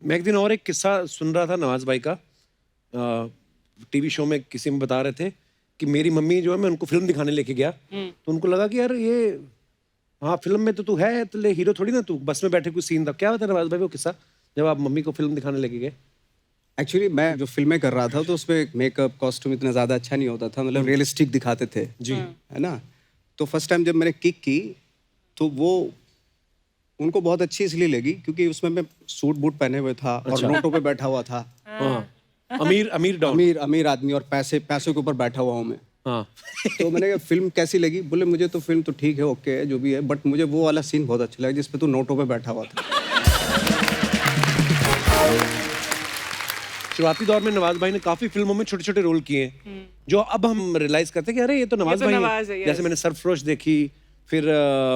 मैं एक दिन और एक किस्सा सुन रहा था नवाज भाई का, टीवी शो में किसी में बता रहे थे कि मेरी मम्मी जो है, मैं उनको फिल्म दिखाने लेके गया तो उनको लगा कि यार ये हाँ फिल्म में तो तू है तो ले हीरो थोड़ी ना, तू बस में बैठे कोई सीन था। क्या बता नवाज भाई वो किस्सा जब आप मम्मी को फिल्म दिखाने लेके गए? एक्चुअली मैं जो फिल्में कर रहा था तो उसमें मेकअप कॉस्ट्यूम इतना ज़्यादा अच्छा नहीं होता था, मतलब रियलिस्टिक दिखाते थे जी, है ना। तो फर्स्ट टाइम जब मैंने किक की तो वो उनको बहुत अच्छी इसलिए लगी क्योंकि उसमें मैं सूट बूट पहने हुए था और नोटों पे बैठा हुआ था। हाँ, अमीर अमीर डॉन, अमीर अमीर आदमी और पैसों के ऊपर बैठा हुआ हूँ मैं। हाँ तो मैंने कहा फिल्म कैसी लगी? बोले मुझे तो फिल्म तो ठीक है, ओके है जो भी है, बट मुझे वो वाला सीन बहुत अच्छा लगा जिसपे तू नोटों पे बैठा हुआ था। शुरुआती दौर में नवाज भाई ने काफी फिल्मों में छोटे छोटे रोल किए हैं जो अब हम रियलाइज करते हैं कि अरे ये तो नवाज भाई हैं। जैसे मैंने सरफरोश देखी, फिर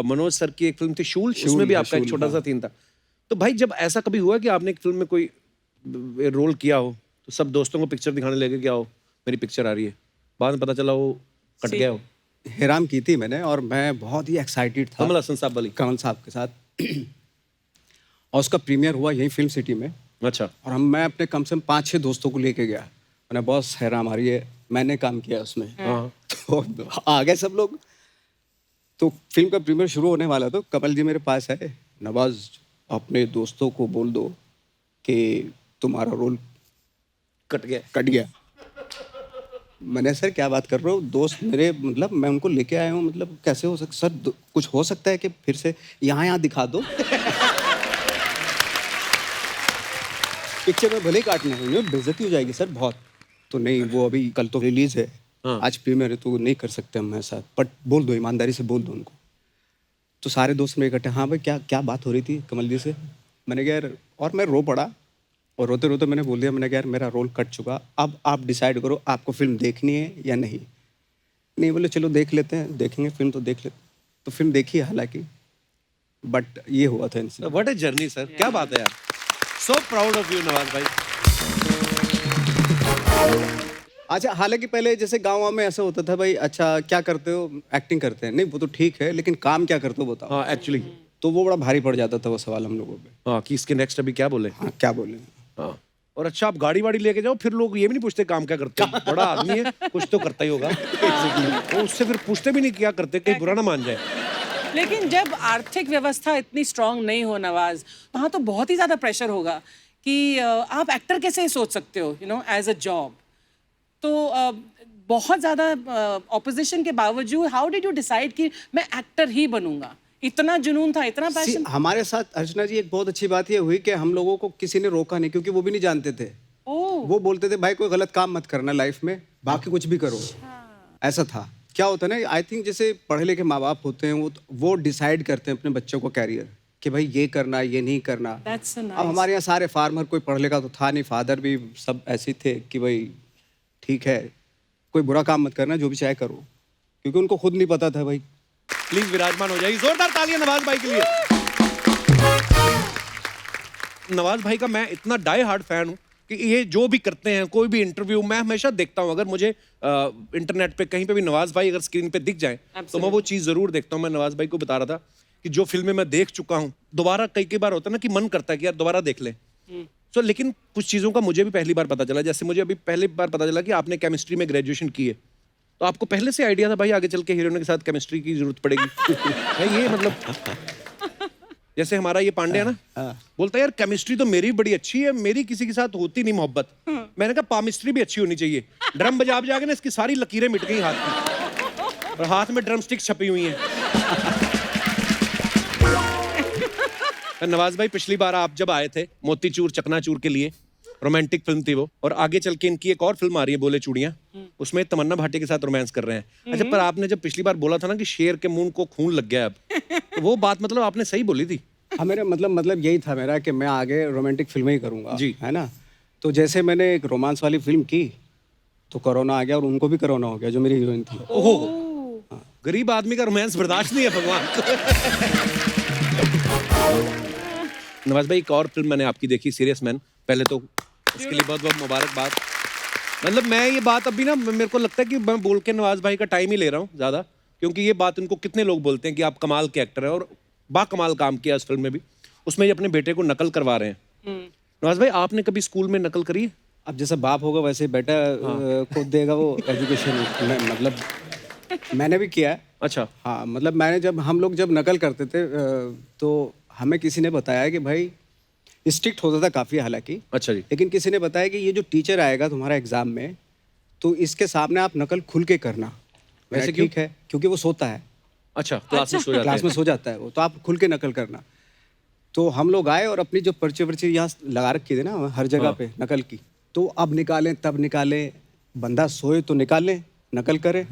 मनोज सर की एक फिल्म थी शूल, उसमें भी आपका एक छोटा सा सीन था। तो भाई जब ऐसा कभी हुआ कि आपने एक फिल्म में कोई रोल किया हो तो सब दोस्तों को पिक्चर दिखाने लेके क्या हो, मेरी पिक्चर आ रही है, बाद में पता चला वो कट गया हो? हेराम की थी मैंने और मैं बहुत ही एक्साइटेड था कमल हसन साहब वाली? कमल साहब के साथ। और उसका प्रीमियर हुआ यहीं फिल्म सिटी में। अच्छा। और मैं अपने कम से कम 5-6 दोस्तों को लेके गया। मैंने बॉस हैराम आ रही है, मैंने काम किया उसमें। तो आ गए सब लोग। तो फिल्म का प्रीमियर शुरू होने वाला तो कमल जी मेरे पास आए, नवाज अपने दोस्तों को बोल दो कि तुम्हारा रोल कट गया। मैंने सर क्या बात कर रहे हो, दोस्त मेरे, मतलब मैं उनको लेके आया हूँ, मतलब कैसे हो सकता सर, कुछ हो सकता है कि फिर से यहाँ दिखा दो। पिक्चर में भले काटने होंगे, बेइज्जती हो जाएगी सर बहुत। तो नहीं, वो अभी कल तो रिलीज है, आज प्रीमियर है, तो नहीं कर सकते हम ऐसा, बट बोल दो, ईमानदारी से बोल दो उनको। तो सारे दोस्त मेरे इकट्ठे, हाँ भाई क्या बात हो रही थी कमल जी से? मैंने कहा यार, और मैं रो पड़ा और रोते रोते मैंने बोल दिया, मैंने कहा यार मेरा रोल कट चुका, अब आप डिसाइड करो आपको फिल्म देखनी है या नहीं। नहीं बोले चलो देख लेते हैं, देखेंगे फिल्म तो देख लेते। तो फिल्म देखी हालांकि, बट ये हुआ था इनसे। व्हाट ए जर्नी सर, क्या बात है यार, so proud of you Nawaz भाई। अच्छा, हालांकि पहले जैसे गाँव में ऐसा होता था भाई, अच्छा क्या करते हो? एक्टिंग करते हैं। नहीं वो तो ठीक है, लेकिन काम क्या करते हो बताओ। हाँ एक्चुअली तो वो बड़ा भारी पड़ जाता था वो सवाल हम लोगों पे। हाँ कि इसके नेक्स्ट अभी क्या बोले। हाँ क्या बोले। हाँ, और अच्छा आप गाड़ी वाड़ी लेके जाओ, फिर लोग ये भी नहीं पूछते काम क्या करते हो, बड़ा आदमी है कुछ तो करता ही होगा। तो उससे फिर पूछते भी नहीं क्या करते, कहीं बुरा ना मान जाए। लेकिन जब आर्थिक व्यवस्था इतनी स्ट्रांग नहीं हो नवाज, वहाँ तो बहुत ही ज्यादा प्रेशर होगा कि आप एक्टर कैसे सोच सकते हो, you know, as a job. तो बहुत ज्यादा ऑपोजिशन के बावजूद हाउ डिड यू डिसाइड कि मैं एक्टर ही बनूंगा? इतना जुनून था, इतना पैशन। हमारे साथ अर्चना जी एक बहुत अच्छी बात ये हुई कि हम लोगों को किसी ने रोका नहीं, क्योंकि वो भी नहीं जानते थे। वो बोलते थे भाई कोई गलत काम मत करना लाइफ में, बाकी कुछ भी करो। ऐसा था। क्या होता है ना, आई थिंक जैसे पढ़े लिखे माँ बाप होते हैं वो डिसाइड करते हैं अपने बच्चों को कैरियर, कि भाई ये करना ये नहीं करना। अब हमारे यहाँ सारे फार्मर, कोई पढ़ लिखा तो था नहीं, फादर भी सब ऐसे थे कि भाई ठीक है, कोई बुरा काम मत करना, जो भी चाहे करो, क्योंकि उनको खुद नहीं पता था भाई। प्लीज विराजमान हो जाइए, जोरदार तालियां नवाज भाई के लिए। नवाज भाई का मैं इतना डाई हार्ड फैन हूं कि ये जो भी करते हैं, कोई भी इंटरव्यू मैं हमेशा देखता हूं। अगर मुझे इंटरनेट पे कहीं पे भी नवाज भाई अगर स्क्रीन पे दिख जाए तो मैं वो चीज जरूर देखता हूं। मैं नवाज भाई को बता रहा था कि जो फिल्में मैं देख चुका हूं, दोबारा कई बार होता है ना कि मन करता है कि यार दोबारा देख लें। तो लेकिन कुछ चीजों का मुझे भी पहली बार पता चला, जैसे मुझे अभी पहली बार पता चला कि आपने केमिस्ट्री में ग्रेजुएशन की है, तो आपको पहले से आइडिया था भाई आगे चल के हीरोइन के साथ केमिस्ट्री की जरूरत पड़ेगी। भाई ये मतलब जैसे हमारा ये पांडे है ना, बोलता है यार केमिस्ट्री तो मेरी बड़ी अच्छी है, मेरी किसी के साथ होती नहीं मोहब्बत। मैंने कहा पामिस्ट्री भी अच्छी होनी चाहिए। ड्रम बजा के ना इसकी सारी लकीरें मिट गई हाथ की, और हाथ में ड्रम स्टिक छपी हुई हैं। नवाज भाई पिछली बार आप जब आए थे मोतीचूर चकनाचूर के लिए, रोमांटिक फिल्म थी वो, और आगे चल के इनकी एक और फिल्म आ रही है बोले चूड़ियां, उसमें तमन्ना भाटिया के साथ रोमांस कर रहे हैं। अच्छा, पर आपने जब पिछली बार बोला था ना कि शेर के मुंह को खून लग गया अब, तो वो बात मतलब आपने सही बोली थी। हाँ, मेरा मतलब यही था मेरा कि मैं आगे रोमांटिक फिल्में ही करूंगा जी, है ना। तो जैसे मैंने एक रोमांस वाली फिल्म की तो कोरोना आ गया और उनको भी कोरोना हो गया जो मेरी हीरोइन थी। ओह, गरीब आदमी का रोमांस बर्दाश्त नहीं है भगवान को। नवाज भाई एक और फिल्म मैंने आपकी देखी, सीरियस मैन। पहले तो उसके लिए बहुत बहुत मुबारकबाद। मतलब मैं ये बात अभी ना मेरे को लगता है कि मैं बोल के नवाज भाई का टाइम ही ले रहा हूँ ज़्यादा, क्योंकि ये बात इनको कितने लोग बोलते हैं कि आप कमाल के एक्टर हैं और बाकमाल काम किया इस फिल्म में भी। उसमें ये अपने बेटे को नकल करवा रहे हैं। नवाज भाई आपने कभी स्कूल में नकल करी है? अब जैसा बाप होगा वैसे ही बेटा को देगा वो एजुकेशन। मतलब मैंने भी किया है। अच्छा। हाँ, मतलब मैंने हम लोग जब नकल करते थे तो हमें किसी ने बताया कि भाई स्ट्रिक्ट होता था काफ़ी हालांकि, अच्छा जी। लेकिन किसी ने बताया कि ये जो टीचर आएगा तुम्हारा एग्जाम में तो इसके सामने आप नकल खुल के करना। वैसे क्यों? ठीक है, क्योंकि वो सोता है, अच्छा, क्लास में सो जाते क्लास में सो जाता है वो, तो आप खुल के नकल करना। तो हम लोग आए और अपनी जो पर्ची वर्ची यहाँ लगा रखी थी ना हर जगह पे नकल की, तो अब निकालें तब निकालें, बंदा सोए तो निकालें नकल करे।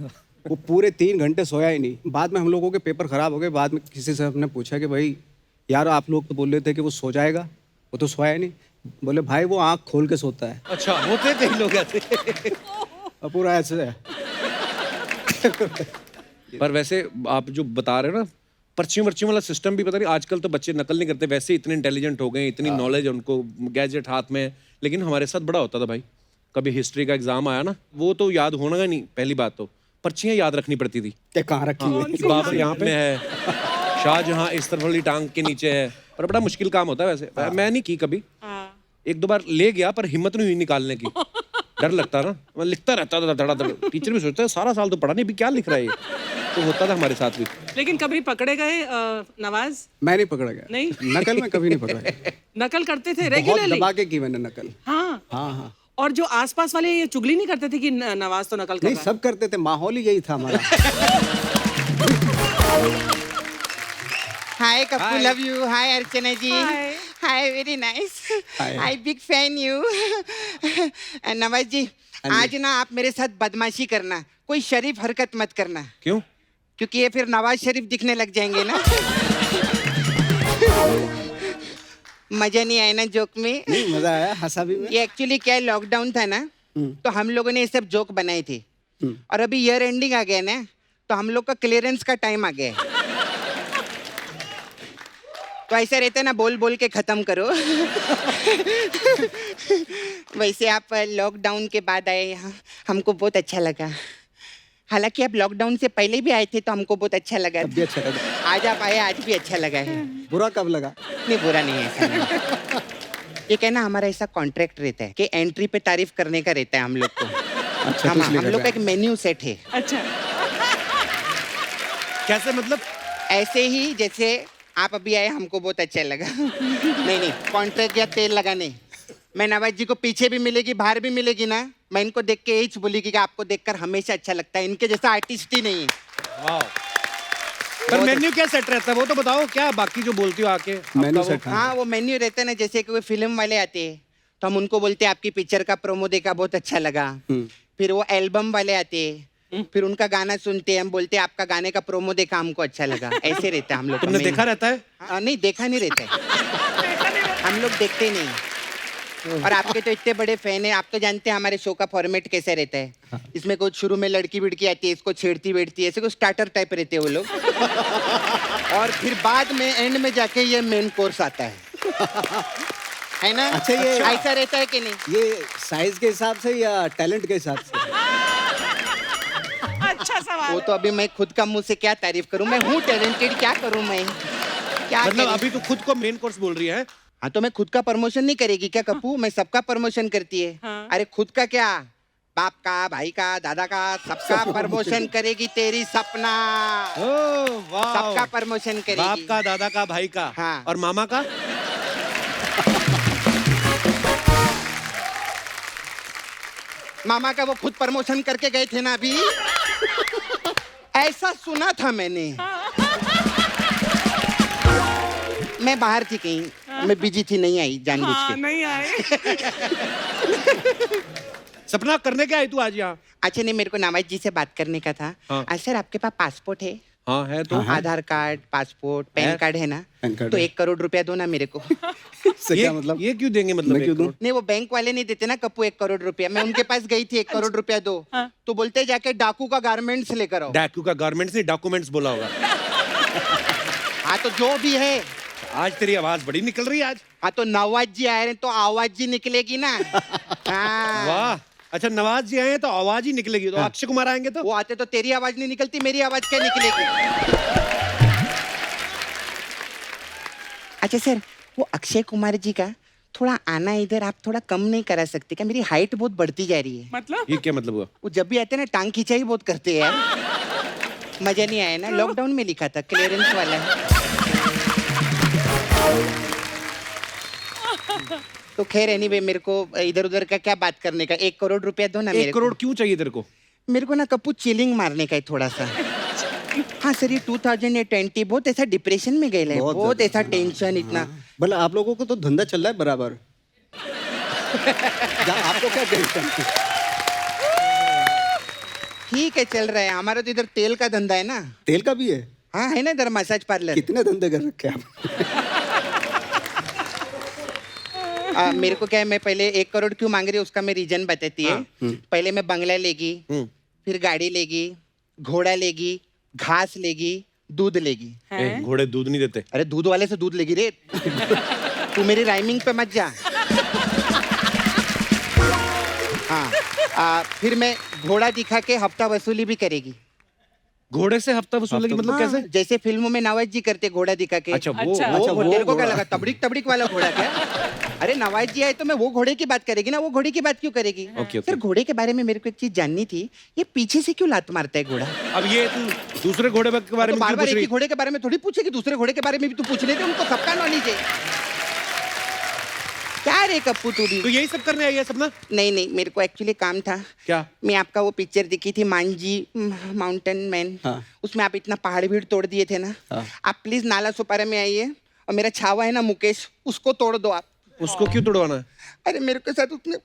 वो पूरे 3 घंटे सोया ही नहीं। बाद में हम लोगों के पेपर खराब हो गए। बाद में किसी से हमने पूछा कि भाई यार आप लोग तो बोल रहे थे कि वो सो जाएगा, वो तो सोया ही नहीं। बोले भाई वो आँख खोल के सोता है। अच्छा, होते थे लोग ऐसे। और पूरा ऐसे है। पर वैसे आप जो बता रहे हो ना, पर्चियों वर्चियों वाला सिस्टम भी पता नहीं, आजकल तो बच्चे नकल नहीं करते, वैसे इतने इंटेलिजेंट हो गए, इतनी नॉलेज है उनको, गैजेट हाथ में। लेकिन हमारे साथ बड़ा होता था भाई, कभी हिस्ट्री का एग्जाम आया ना, वो तो याद होना ही नहीं, पहली बात तो पर्चियां याद रखनी पड़ती थी। क्या कहाँ रखी हुई है? बाबर यहाँ पे है, शाहजहां इस तरफ वाली टांग के नीचे है। पर बड़ा मुश्किल काम होता है वैसे। मैं नहीं की कभी, एक दो बार ले गया पर हिम्मत नहीं हुई निकालने की, डर लगता ना। मैं लिखता रहता था धड़ाधड़। टीचर भी सोचता है सारा साल तो पढ़ा नहीं, अभी क्या लिख रहा है ये। तो होता था हमारे साथ भी। लेकिन कभी पकड़े गए नवाज? मैं नहीं पकड़ा गया। नहीं? नकल में कभी नहीं पकड़ा गया। नकल करते थे बहुत रेगुलरली? दबा के की मैंने नकल। हाँ हाँ हाँ। और जो आसपास वाले ये चुगली नहीं करते थे कि नवाज तो नकल कर नहीं, रहा है? सब करते थे, माहौल ही यही था हमारा। Hi, Kapu, Hi. love you. Hi, Archana ji. Hi. Hi, very nice. Hi. I big fan you. Nawaz जी, आज ना आप मेरे साथ बदमाशी करना, कोई शरीफ हरकत मत करना, क्यों? क्योंकि ये फिर नवाज शरीफ दिखने लग जाएंगे ना। मजा नहीं आया ना जोक में? नहीं, मजा आया, हंसा भी मैं। ये एक्चुअली क्या है, लॉकडाउन था ना, तो हम लोगों ने ये सब जोक बनाए थे, और अभी ईयर एंडिंग आ गया ना, तो हम लोग का क्लियरेंस का टाइम आ गया है। तो ऐसा रहता है ना, बोल बोल के खत्म करो। वैसे आप लॉकडाउन के बाद आए यहाँ, हमको बहुत अच्छा लगा। हालांकि आप लॉकडाउन से पहले भी आए थे तो हमको बहुत अच्छा लगा। तब भी अच्छा लगा। आज आप आए, आज भी अच्छा लगा है। बुरा कब लगा? नहीं, बुरा नहीं है, ऐसा नहीं। ये कहना हमारा ऐसा कॉन्ट्रैक्ट रहता है कि एंट्री पे तारीफ करने का रहता है हम लोग को। अच्छा, तो इसलिए हम लोग लगा। का एक मेन्यू सेट है। अच्छा, कैसे मतलब? ऐसे ही जैसे आप अभी आए, हमको बहुत अच्छा लगा। नहीं, कॉन्ट्रैक्ट या तेल लगाने। मैं नवाज जी को पीछे भी मिलेगी, बाहर भी मिलेगी ना, मैं इनको देख के यही बोलेगी कि आपको देखकर हमेशा अच्छा लगता है, इनके जैसा आर्टिस्ट ही नहीं है। वाह। पर मेन्यू क्या सेट रहता है वो तो बताओ, क्या बाकी जो बोलती हो आके? मेन्यू आपका वो- सेट। हाँ, वो मेन्यू रहता है ना, जैसे कि कोई फिल्म वाले आते हैं तो हम उनको बोलते हैं आपकी पिक्चर का प्रोमो देखा, बहुत अच्छा लगा। फिर वो एल्बम वाले आते हैं, फिर उनका गाना सुनते हैं, हम बोलते हैं आपका गाने का प्रोमो देखा, हमको अच्छा लगा। ऐसे रहता है हम लोग का तुमने menu। देखा रहता है? नहीं, देखा नहीं रहता है। हम लोग देखते नहीं। और आपके तो इतने बड़े फैन हैं, आप तो जानते हैं हमारे शो का फॉर्मेट कैसे रहता है। इसमें कुछ शुरू में लड़की बिड़की आती है, इसको छेड़ती बैठती है, ऐसे कुछ स्टार्टर टाइप रहते हैं वो लोग। और फिर बाद में एंड में जाके ये मेन कोर्स आता है ना? अच्छा, ये ऐसा रहता है कि नहीं? ये साइज के हिसाब से या टैलेंट के हिसाब से? अच्छा सवाल वो है। तो अभी मैं खुद का मुंह से क्या तारीफ करूं, मैं हूँ टैलेंटेड, क्या करूं मैं, क्या मतलब करूं? अभी तो खुद को मेन कोर्स बोल रही है। हाँ, तो मैं खुद का प्रमोशन नहीं करेगी क्या कप्पू? मैं सबका प्रमोशन करती है। हाँ। अरे खुद का क्या, बाप का, भाई का, दादा का, सबका प्रमोशन करेगी तेरी सपना। ओह वाह। सबका प्रमोशन बाप करेगी। का, दादा का, भाई का। हाँ। और मामा का? मामा का वो खुद प्रमोशन करके गए थे ना अभी। ऐसा सुना था मैंने। मैं बाहर थी कहीं, मैं बिजी थी, नहीं आई जानबूझ हाँ, के। नहीं आए। सपना करने क्या आई तू आज यहाँ? अच्छा, नहीं, मेरे को नवाज जी से बात करने का था। हाँ। सर, आपके पास पासपोर्ट है? हाँ है तो। आधार कार्ड, पासपोर्ट, पैन है? कार्ड है ना? पैन कार्ड तो है। 1 करोड़ रुपया दो ना मेरे को। इससे क्या मतलब? ये क्यों देंगे मतलब? मैं क्यों 1 दूं? करोड़? नहीं, वो बैंक वाले नहीं देते ना कप्पू 1 करोड़ रुपया। मैं उनके पास गई थी, 1 करोड़ रुपया दो। हाँ। तो बोलते जाके डाकू का गारमेंट्स लेकर आओ। डाकू का गारमेंट्स नहीं, डॉक्यूमेंट्स बोला होगा। हाँ, तो जो भी है। आज तेरी आवाज बड़ी निकल रही है आज। हाँ, तो नवाज जी आए हैं तो आवाज जी निकलेगी ना। हाँ। वाह। अच्छा, नवाज जी आए हैं तो आवाज ही निकलेगी। तो अक्षय कुमार आएंगे तो? वो आते तो तेरी आवाज नहीं निकलती, मेरी आवाज क्या निकलेगी? अच्छा सर, वो अक्षय कुमार जी का थोड़ा आना इधर, आप थोड़ा कम नहीं करा सकते क्या? मेरी हाइट बहुत बढ़ती जा रही है। मतलब ये क्या मतलब हुआ? वो जब भी आते हैं ना टांग खिंचाई बहुत करते हैं यार। मजा नहीं आया ना। लॉकडाउन में लिखा था, क्लियरेंस वाला है। तो खैर एनीवे, मेरे को इधर उधर का क्या बात करने का, 1 करोड़ रुपया दो ना मेरे 1 को। करोड़ क्यों चाहिए तेरे को? मेरे को ना कप्पू चिलिंग मारने का है थोड़ा सा। हाँ सर, ये 2020 बहुत ऐसा डिप्रेशन में गए, बहुत बहुत ज्यादा। ऐसा टेंशन इतना। भला आप लोगों को तो धंधा चल रहा है बराबर। आपको क्या टेंशन? ठीक है, चल रहा है। हमारा तो इधर तेल का धंधा है ना। तेल का भी है? हाँ है ना इधर मसाज पार्लर। कितने धंधे कर रखे हैं आप? मेरे को क्या है, मैं पहले 1 करोड़ क्यों मांग रही हूँ उसका मैं रीजन बताती है। पहले मैं बंगला लेगी, फिर गाड़ी लेगी, घोड़ा लेगी, घास लेगी, दूध लेगी। ए, घोड़े दूध नहीं देते। अरे दूध वाले से दूध लेगी रे। तू मेरी राइमिंग पे मत जा। हाँ, फिर मैं घोड़ा दिखा के हफ्ता वसूली भी करेगी। घोड़े से हफ्ता वसूल लगी मतलब हाँ, कैसे? जैसे फिल्मों में नवाज जी करते, घोड़ा दिखा के। अच्छा वो अच्छा। वो वो तेरे को क्या लगा तबड़िक तबड़िक वाला घोड़ा क्या? अरे नवाज जी आए तो मैं वो घोड़े की बात करेगी ना, वो घोड़े की बात क्यों करेगी? Okay, okay. सर घोड़े के बारे में मेरे को एक चीज जाननी थी, ये पीछे से क्यों लात मारता है घोड़ा? अब ये तू दूसरे घोड़े के बारे तो में बार क्यों बार पूछ एक रही? ही घोड़े के बारे में थोड़ी पूछेगी, दूसरे घोड़े के बारे में भी तू पूछ लेते, उनको सबका नॉलेज है। क्या रे कप्पू तू भी? तो यही सब करने आई है सपना? नहीं नहीं, मेरे को एक्चुअली काम था। क्या? मैं आपका वो पिक्चर दिखी थी मांझी माउंटेन मैन। हाँ। उसमें आप इतना पहाड़ भीड़ तोड़ दिए थे ना। हाँ। आप प्लीज नाला सुपारा में आइए, और मेरा छावा है ना मुकेश, उसको तोड़ दो आप। उसको क्यों तोड़वाना है? अरे मेरे के साथ उसने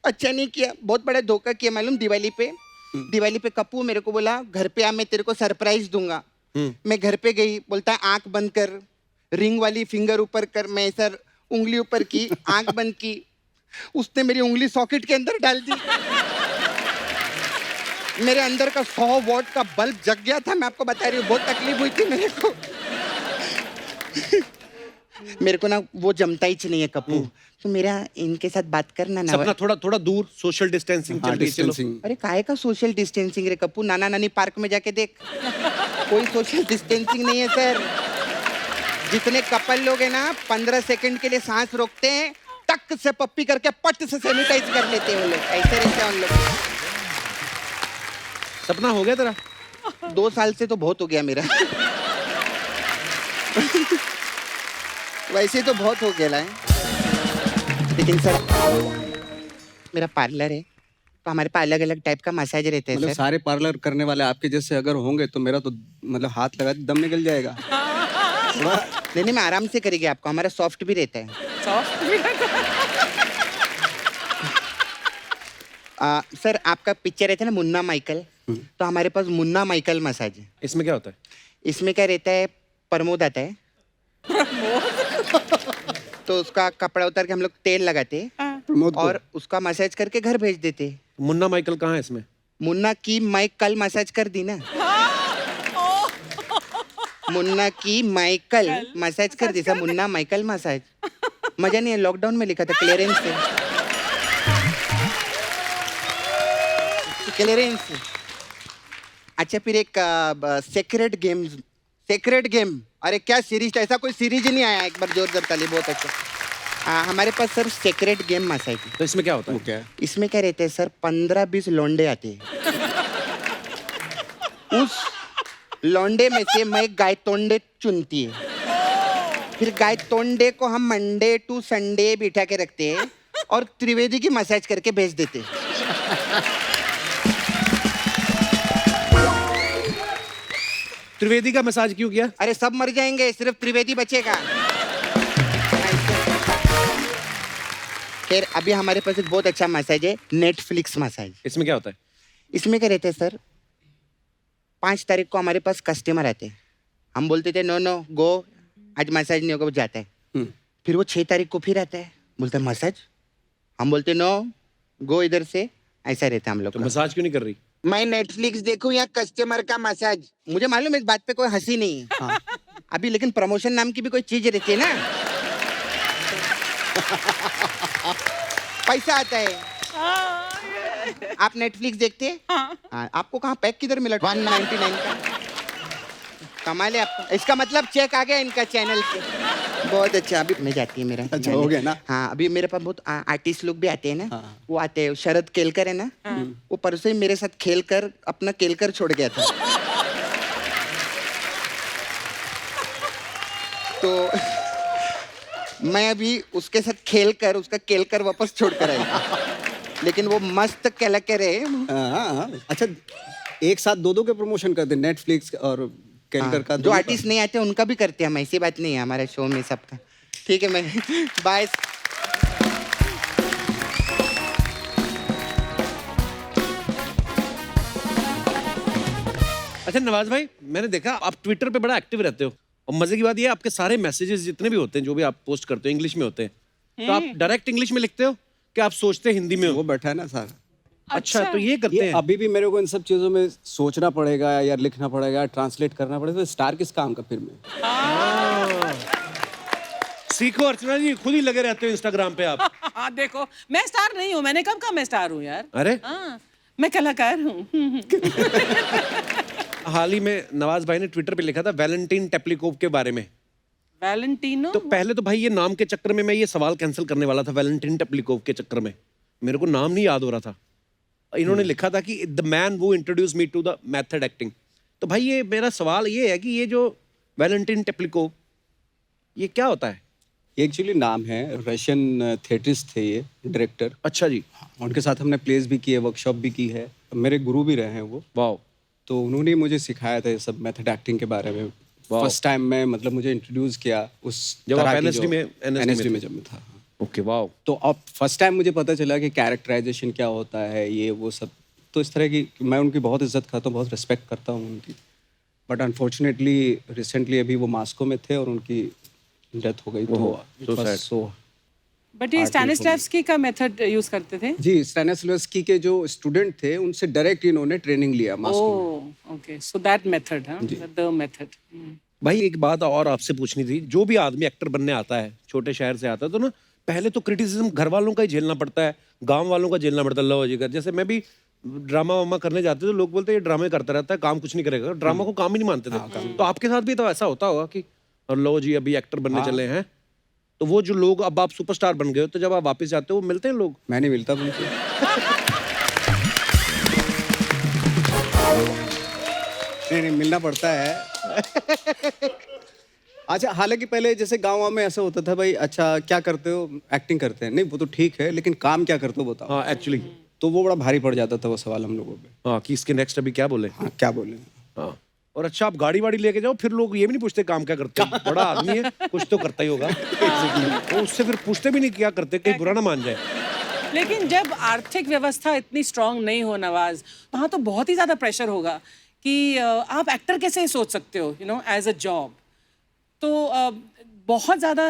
अच्छा नहीं किया, बहुत बड़ा धोखा किया मालूम। दिवाली पे कप्पू मेरे को बोला घर पे आ, मैं तेरे को सरप्राइज दूंगा। मैं घर पे गई, बोलता है आंख बंद कर, रिंग वाली फिंगर ऊपर कर। मैं सर उंगली ऊपर की, आंख बंद की, उसने मेरी उंगली सॉकेट के अंदर डाल दी। मेरे अंदर का 100 वॉट का बल्ब जग गया था। मैं आपको बता रही हूँ, बहुत तकलीफ हुई थी मेरे को। मेरे को ना वो जमता ही नहीं है कप्पू। तो मेरा इनके साथ बात करना ना। सपना थोड़ा थोड़ा दूर सोशल डिस्टेंसिंग चल रही है, चलो। डिस्टेंसिंग। अरे काहे का सोशल डिस्टेंसिंग रे कप्पू? नाना नानी पार्क में जाके देख, कोई सोशल डिस्टेंसिंग नहीं है सर। जितने कपल लोग हैं ना 15 सेकंड के लिए सांस रोकते हैं, टक से पप्पी करके पट से सैनिटाइज कर लेते हैं वो लोग। ऐसे रहते हैं उन लोग। सपना हो गया तेरा? 2 साल से तो बहुत हो गया मेरा। वैसे तो बहुत हो गया है, लेकिन सर मेरा पार्लर है, तो हमारे पास अलग अलग टाइप का मसाज रहता है मतलब सर। सारे पार्लर करने वाले आपके जैसे अगर होंगे तो मेरा तो मतलब हाथ लगा दम निकल जाएगा। नहीं मैं आराम से करेंगे आपको, हमारा सॉफ्ट भी रहता है। सॉफ्ट भी रहता है। सर आपका पिक्चर रहता है ना मुन्ना माइकल, तो हमारे पास मुन्ना माइकल मसाज है। इसमें क्या होता है? इसमें क्या रहता है, प्रमोद आता है। तो उसका कपड़ा उतार के हम लोग तेल लगाते हैं प्रमोद को। और उसका मसाज करके घर भेज देते हैं। मुन्ना माइकल कहाँ है इसमें? मुन्ना की माइक कल मसाज कर दी ना। मुन्ना की माइकल मसाज कर दी, मुन्ना माइकल मसाज। मजा नहीं है, लॉकडाउन में लिखा था क्लियरेंस से। क्लियरेंस। अच्छा फिर एक सेक्रेट गेम। अरे क्या सीरीज, ऐसा कोई सीरीज ही नहीं आया। एक बार जोरदार ताली, बहुत अच्छा। हमारे पास सर सेक्रेट गेम मसाज है। तो इसमें क्या होता है? वो क्या है? इसमें क्या रहते हैं सर, 15-20 लौंडे आते हैं। उस लौंडे में से मैं गाय तोंडे चुनती है। फिर गाय तोंडे को हम मंडे टू संडे बिठा के रखते हैं और त्रिवेदी की मसाज करके भेज देते हैं। त्रिवेदी का मसाज क्यों किया? अरे सब मर जाएंगे, सिर्फ त्रिवेदी बचेगा। खैर अभी हमारे पास एक बहुत अच्छा मसाज है, नेटफ्लिक्स मसाज। इसमें क्या होता है? इसमें क्या रहता है सर, 5 तारीख को हमारे पास कस्टमर आते हैं, हम बोलते थे नो गो, आज मसाज नहीं होगा, वो जाता है। फिर वो 6 तारीख को फिर आता है, बोलता है मसाज, हम बोलते नो गो इधर से। ऐसा रहता है हम लोग तो का। मसाज क्यों नहीं कर रही? मैं नेटफ्लिक्स देखूं या कस्टमर का मसाज, मुझे मालूम है इस बात पे कोई हंसी नहीं है। हाँ। अभी लेकिन प्रमोशन नाम की भी कोई चीज रहती है ना। पैसा आता है। आप नेटफ्लिक्स देखते हैं? हाँ। आपको कहाँ पैक किधर मिला 199 का? कमाल है आपको। इसका मतलब चेक आ गया इनका चैनल पे। बहुत अच्छा। अभी मैं जाती है मेरा अच्छा, हो गया ना? हाँ, अभी मेरे पास बहुत आर्टिस्ट लोग भी आते हैं ना। वो आते हैं, शरद केलकर है ना, वो परसों ही मेरे साथ खेल कर अपना केलकर छोड़ गया था। तो मैं अभी उसके साथ खेल कर उसका केलकर वापस छोड़ कर आई। लेकिन वो मस्त केलकर है। हाँ, अच्छा, एक साथ दो के प्रमोशन करते हैं, नेटफ्लिक्स और केलकर का। जो दोनों आर्टिस्ट नहीं आते उनका भी करते हैं हम, ऐसी बात नहीं है हमारे शो में सबका। ठीक है, मैं बाय। अच्छा नवाज भाई, मैंने देखा आप ट्विटर पे बड़ा एक्टिव रहते हो, और मजे की बात ये है, आपके सारे मैसेजेस जितने भी होते हैं, जो भी आप पोस्ट करते हो, इंग्लिश में होते हैं। तो आप डायरेक्ट इंग्लिश में लिखते हो कि आप सोचते हैं हिंदी में वो हो? बैठा है ना सारा। अच्छा, तो ये करते ये हैं। अभी भी मेरे को इन सब चीजों में सोचना पड़ेगा या लिखना पड़ेगा, ट्रांसलेट करना पड़ेगा, तो स्टार किस काम का फिर में? सीखो अर्चना जी, खुद ही लगे रहते हो इंस्टाग्राम पे आप। हाँ देखो, मैं स्टार नहीं हूँ, मैंने कब कहा मैं स्टार हूँ यार। अरे हाँ, मैं कलाकार हूँ। हाल ही में नवाज भाई ने ट्विटर पे लिखा था वैलेंटीन टेप्लिकोव के बारे में। वैलेंटिनो। तो पहले तो भाई ये नाम के चक्कर में मैं ये सवाल कैंसिल करने वाला था, वैलेंटीन टेप्लिकोव के चक्कर में मेरे को नाम नहीं याद हो रहा था। इन्होंने लिखा था कि द मैन वो introduce me to the method acting. तो भाई ये मेरा सवाल ये है कि ये जो वैलेंटीन टेप्लिकोव, ये क्या होता है? एक्चुअली नाम है, रशियन थिएटरिस्ट थे ये, डायरेक्टर। अच्छा जी। उनके साथ हमने प्लेस भी किए, वर्कशॉप भी की है, मेरे गुरु भी रहे हैं वो। वाह। तो उन्होंने मुझे सिखाया था ये सब मेथड एक्टिंग के बारे में। वाह। फर्स्ट टाइम मैं, मतलब मुझे इंट्रोड्यूस किया उस जब आप तरह की NSD जो- में- NSD NSD में में जब मैं था। ओके, वाह। तो अब फर्स्ट टाइम मुझे पता चला कि कैरेक्टराइजेशन क्या होता है, ये वो सब। तो इस तरह की मैं उनकी बहुत इज्जत करता हूँ, बहुत रिस्पेक्ट करता हूँ उनकी। बट अनफॉर्चुनेटली रिसेंटली अभी वो मास्को में थे और उनकी डेथ हो गई। तो it so was sad. so but ये स्टैनिस्लैव्स्की का मेथड यूज करते थे। जी, स्टैनिस्लैव्स्की के जो स्टूडेंट थे उनसे डायरेक्ट इन्होंने ट्रेनिंग लिया मास्को में। ओह, ओके, सो दैट मेथड, हाँ, द मेथड। भाई एक बात और आपसे पूछनी थी, जो भी आदमी एक्टर बनने आता है, छोटे शहर से आता है, तो ना पहले तो क्रिटिसिज्म घर वालों का ही झेलना पड़ता है, गांव वालों का झेलना पड़ता है। लो जी, जैसे मैं भी ड्रामा वामा करने जाते तो लोग बोलते हैं ये ड्रामे करता रहता है, काम कुछ नहीं करेगा, ड्रामा को काम ही नहीं मानते थे। तो आपके साथ भी तो ऐसा होता होगा कि और लो जी अभी एक्टर बनने चले हैं, तो वो जो लोग, अब आप सुपरस्टार बन गए हो, तो जब आप वापस जाते हो वो मिलते हैं लोग? मैं नहीं मिलता उनसे। नहीं, मिलना पड़ता है। अच्छा, हालांकि पहले जैसे गाँव में ऐसा होता था, भाई अच्छा क्या करते हो, एक्टिंग करते हैं। नहीं, वो तो ठीक है, लेकिन काम क्या करते हो बताओ। हाँ एक्चुअली। तो वो बड़ा भारी पड़ जाता था वो सवाल हम लोगों पे। हाँ, कि इसके नेक्स्ट अभी क्या बोले। हाँ, क्या बोले। हाँ, और अच्छा आप गाड़ी वाड़ी लेके जाओ, फिर लोग ये भी नहीं पूछते काम क्या करते हो, बड़ा आदमी है कुछ तो करता ही होगा। वो उससे फिर पूछते भी नहीं क्या करते, कहीं बुरा ना मान जाए। लेकिन जब आर्थिक व्यवस्था इतनी स्ट्रांग नहीं हो नवाज, वहाँ तो बहुत ही ज्यादा प्रेशर होगा कि आप एक्टर कैसे सोच सकते हो, you know, as a job. तो बहुत ज्यादा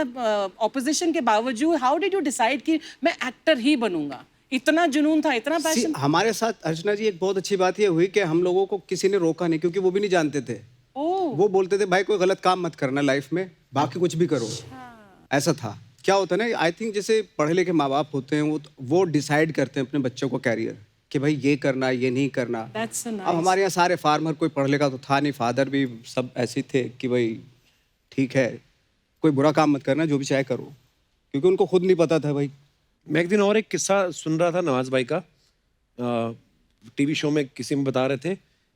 ऑपोजिशन के बावजूद हाउ डिड यू डिसाइड कि मैं एक्टर ही बनूंगा? इतना जुनून था, इतना पैशन। हमारे साथ अर्चना जी एक बहुत अच्छी बात ये हुई कि हम लोगों को किसी ने रोका नहीं, क्योंकि वो भी नहीं जानते थे। वो बोलते थे भाई कोई गलत काम मत करना लाइफ में, बाकी कुछ भी करो। ऐसा था। क्या होता है ना, आई थिंक जैसे पढ़े लिखे माँ बाप होते हैं, वो डिसाइड करते हैं अपने बच्चों को कैरियर, कि भाई ये करना, ये नहीं करना। That's so nice. अब हमारे यहाँ सारे फार्मर, कोई पढ़ लिखा तो था नहीं, फादर भी सब ऐसे ही थे कि भाई ठीक है, कोई बुरा काम मत करना, जो भी चाहे करो, क्योंकि उनको खुद नहीं पता था भाई। मैं एक दिन और एक किस्सा सुन रहा था नवाज भाई का, टीवी शो में किसी में बता रहे थे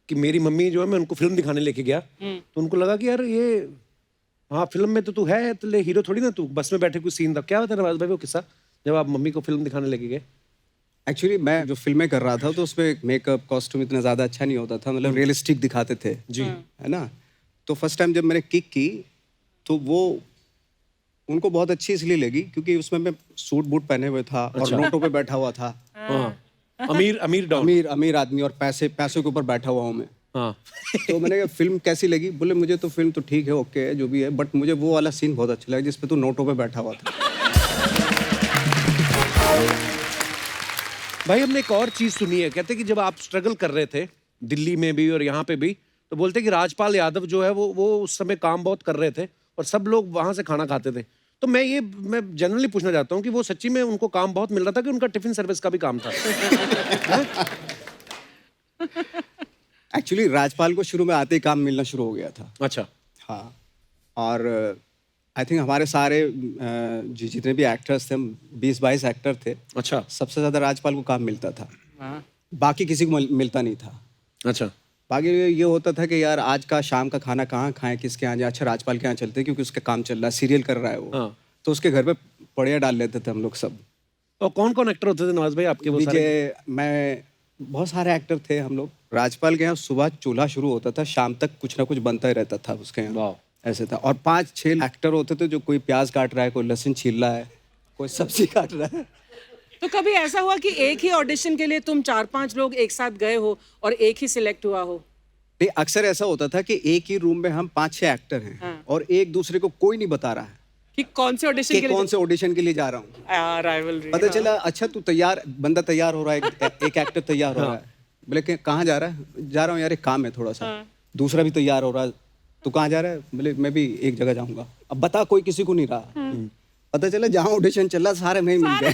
कि मेरी मम्मी जो है, मैं उनको फिल्म दिखाने लेके गया, तो उनको लगा कि यार ये, हाँ फिल्म में तो तू है, तो ले हीरो थोड़ी ना तू, बस में बैठे कुछ सीन था। क्या होता है नवाज भाई वो किस्सा, जब आप मम्मी को फिल्म दिखाने लेके गए? एक्चुअली मैं जो फिल्में कर रहा था तो उसमें मेकअप कॉस्ट्यूम इतना ज़्यादा अच्छा नहीं होता था, मतलब रियलिस्टिक दिखाते थे जी, है ना। तो फर्स्ट टाइम जब मैंने किक की तो वो उनको बहुत अच्छी इसलिए लगी क्योंकि उसमें मैं सूट बूट पहने हुए था और नोटों पे बैठा हुआ था। हाँ, अमीर अमीर डॉन। अमीर आदमी और पैसे के ऊपर बैठा हुआ हूँ मैं। हाँ। तो मैंने कहा फिल्म कैसी लगी? बोले मुझे तो फिल्म तो ठीक है, ओके है, जो भी है, बट मुझे वो वाला सीन बहुत अच्छा लगा जिसपे तू नोटों पे बैठा हुआ था। भाई हमने एक और चीज सुनी है, कहते कि जब आप स्ट्रगल कर रहे थे दिल्ली में भी और यहाँ पे भी, तो बोलते कि राजपाल यादव जो है वो उस समय काम बहुत कर रहे थे और सब लोग वहां से खाना खाते थे। तो मैं जनरली पूछना चाहता हूँ कि वो सच्ची में उनको काम बहुत मिल रहा था कि उनका टिफिन सर्विस का भी काम था? एक्चुअली राजपाल को शुरू में आते ही काम मिलना शुरू हो गया था। अच्छा। हाँ, और आई थिंक हमारे सारे जितने भी एक्टर्स थे, 20-22 एक्टर थे, अच्छा सबसे ज़्यादा राजपाल को काम मिलता था, हाँ। बाकी किसी को मिलता नहीं था। अच्छा बाकी ये होता था कि यार आज का शाम का खाना कहाँ खाएं, किसके यहाँ जाए, अच्छा राजपाल के यहाँ चलते हैं क्योंकि उसका काम चल रहा है, सीरियल कर रहा है वो, हाँ। तो उसके घर पे पड़िया डाल लेते थे हम लोग सब। और कौन कौन एक्टर होते थे नवाज भाई आपके? वो सारे विजय, मैं, बहुत सारे एक्टर थे हम लोग। राजपाल के यहाँ सुबह चूल्हा शुरू होता था, शाम तक कुछ ना कुछ बनता ही रहता था उसके यहाँ, वाह। ऐसे था। और 5-6 एक्टर होते थे, जो कोई प्याज काट रहा है, कोई लहसुन छील रहा है, कोई सब्जी काट रहा है। तो कभी ऐसा हुआ कि एक ही ऑडिशन के लिए तुम 4-5 लोग एक साथ गए हो और एक ही सिलेक्ट हुआ हो? नहीं, अक्सर ऐसा होता था कि एक ही रूम में हम 5-6 एक्टर हैं, हाँ। और एक दूसरे को कोई नहीं बता रहा है कि कौन से ऑडिशन कि के लिए? कौन से ऑडिशन के लिए जा रहा हूँ। राइवलरी। पता चला अच्छा तू तैयार, बंदा तैयार हो रहा है, एक एक्टर तैयार हो रहा है, बोले कि कहाँ जा रहा है? जा रहा हूँ यार, एक काम है थोड़ा सा। दूसरा भी तैयार हो रहा है, तू कहाँ जा रहा है? बोले मैं भी एक जगह जाऊंगा। अब बता, कोई किसी को नहीं रहा। पता चला जहाँ ऑडिशन चल रहा सारे नहीं मिल गए।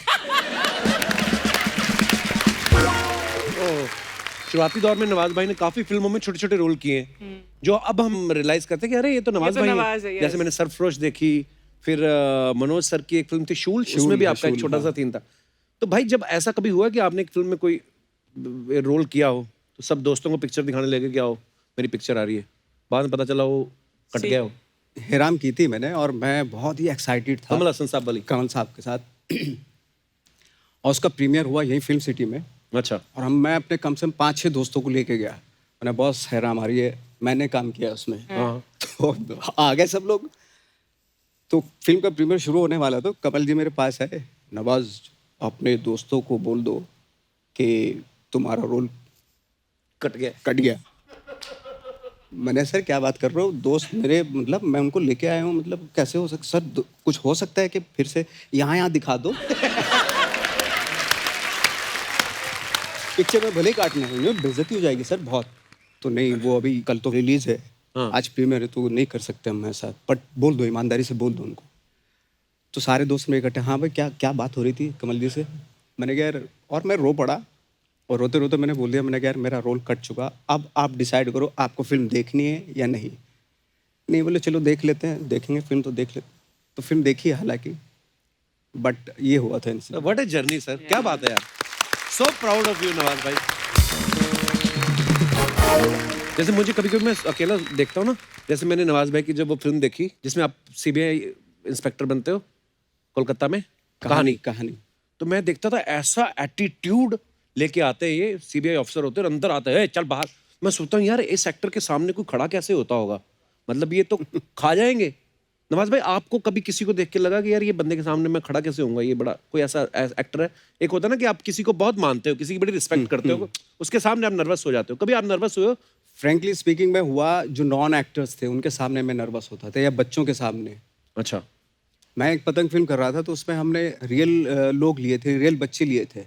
शुरुआती दौर में नवाज भाई ने काफी फिल्मों में छोटे छोटे रोल किए हैं, जो अब हम रियलाइज करते हैं कि अरे ये तो नवाज तो भाई हैं। नवाज है, yes। जैसे मैंने सरफरोश देखी, फिर मनोज सर की एक फिल्म थी शूल, उसमें भी आपका एक छोटा सा सीन था। तो भाई जब ऐसा कभी हुआ कि आपने एक फिल्म में कोई रोल किया हो तो सब दोस्तों को पिक्चर दिखाने लगे कि आओ मेरी पिक्चर आ रही है, बाद में पता चला वो कट गया हो? हेराम की थी मैंने, और मैं बहुत ही एक्साइटेड था कमल हसन साहब वाली? कमल साहब के साथ। और उसका प्रीमियर हुआ यही फिल्म सिटी में। अच्छा। और मैं अपने कम से कम 5-6 दोस्तों को लेके गया। मैंने बॉस हैराम आ रही है, मैंने काम किया उसमें। हाँ। तो आ गए सब लोग। तो फिल्म का प्रीमियर शुरू होने वाला, तो कमल जी मेरे पास आए, नवाज अपने दोस्तों को बोल दो कि तुम्हारा रोल कट गया। कट गया। मैंने सर क्या बात कर रहे हो, दोस्त मेरे, मतलब मैं उनको लेके आया हूँ, मतलब कैसे हो सकता सर, कुछ हो सकता है कि फिर से यहाँ दिखा दो। पिक्चर में भले ही काटना है, बेइज्जती हो जाएगी सर बहुत। तो नहीं, वो अभी कल तो रिलीज है, आज प्रीमियर है, तो नहीं कर सकते हम ऐसा, बट बोल दो, ईमानदारी से बोल दो उनको। तो सारे दोस्त मेरे इकट्ठे, हाँ भाई क्या क्या बात हो रही थी कमल जी से? मैंने कहा यार, और मैं रो पड़ा, और रोते रोते मैंने बोल दिया, मैंने कहा यार मेरा रोल कट चुका, अब आप डिसाइड करो आपको फिल्म देखनी है या नहीं। नहीं बोले चलो देख लेते हैं, देखेंगे फिल्म तो देख लेते। तो फिल्म देखी हालांकि, बट ये हुआ था इनसे। व्हाट ए जर्नी सर, क्या बात है यार, so proud of you Nawaz भाई। जैसे मुझे कभी कभी मैं अकेला देखता हूँ ना, जैसे मैंने नवाज भाई की जब वो फिल्म देखी जिसमें आप सीबीआई इंस्पेक्टर बनते हो कोलकाता में, कहानी तो मैं देखता था ऐसा एटीट्यूड लेके आते हैं ये सीबीआई ऑफिसर होते हैं, और अंदर आते हैं चल बाहर। मैं सोचता हूँ यार इस एक्टर के सामने कोई खड़ा कैसे होता होगा, मतलब ये तो खा जाएंगे। नवाज भाई आपको कभी किसी को देख के लगा कि यार ये बंदे के सामने मैं खड़ा कैसे होऊंगा, ये बड़ा कोई ऐसा एक्टर है? एक होता है ना कि आप किसी को बहुत मानते हो, किसी की बड़ी रिस्पेक्ट करते हो, उसके सामने आप नर्वस हो जाते हो, कभी आप नर्वस हुए हो? फ्रेंकली स्पीकिंग में हुआ, जो नॉन एक्टर्स थे उनके सामने मैं नर्वस होता था, या बच्चों के सामने। अच्छा। मैं एक पतंग फिल्म कर रहा था, तो उसमें हमने रियल लोग लिए थे, रियल बच्चे लिए थे,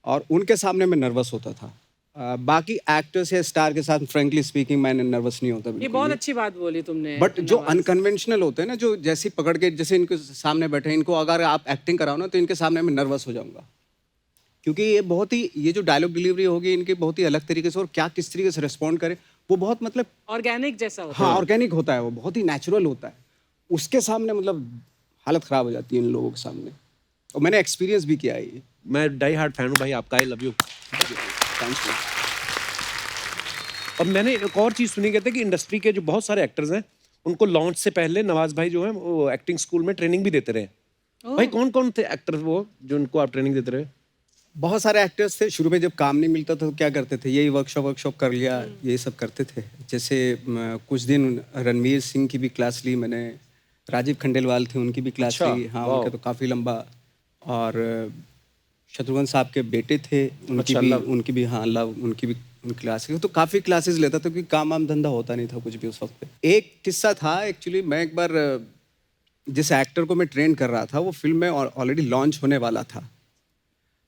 और उनके सामने मैं नर्वस होता था। बाकी एक्टर्स या स्टार के साथ फ्रेंकली स्पीकिंग मैं नर्वस नहीं होता ये बिल्कुल बहुत भी। अच्छी बात बोली तुमने। बट जो अनकन्वेंशनल होते हैं ना, जो जैसे पकड़ के जैसे इनके सामने बैठे, इनको अगर आप एक्टिंग कराओ ना, तो इनके सामने मैं नर्वस हो जाऊंगा, क्योंकि ये बहुत ही, ये जो डायलॉग डिलीवरी होगी इनकी बहुत ही अलग तरीके से, और क्या किस तरीके से रिस्पॉन्ड करे, वो बहुत मतलब ऑर्गेनिक जैसा होता हाँ ऑर्गेनिक होता है, वो बहुत ही नेचुरल होता है। उसके सामने मतलब हालत खराब हो जाती है इन लोगों के सामने, और मैंने एक्सपीरियंस भी किया है ये। मैं डाई हार्ड फैन हूँ भाई आपका, I love you. Thanks you. और मैंने एक और चीज़ सुनी, कहते हैं कि इंडस्ट्री के जो बहुत सारे एक्टर्स हैं उनको लॉन्च से पहले नवाज भाई जो है वो एक्टिंग स्कूल में ट्रेनिंग भी देते रहे। भाई कौन कौन थे एक्टर्स वो जो उनको आप ट्रेनिंग देते रहे? बहुत सारे एक्टर्स थे, शुरू में जब काम नहीं मिलता था तो क्या करते थे, यही वर्कशॉप कर लिया, यही सब करते थे। जैसे कुछ दिन रणवीर सिंह की भी क्लास ली मैंने, राजीव खंडेलवाल थे उनकी भी क्लास अच्छा, ली, हाँ वाह। उनका तो काफ़ी लंबा। और शत्रुघ्न साहब के बेटे थे, उनकी अच्छा, भी लव। उनकी भी हाँ लव, उनकी भी क्लास, तो काफ़ी क्लासेस लेता था, क्योंकि काम वाम धंधा होता नहीं था कुछ भी उस वक्त पे। एक किस्सा था एक्चुअली, मैं एक बार जिस एक्टर को मैं ट्रेन कर रहा था, वो फिल्म में ऑलरेडी लॉन्च होने वाला था,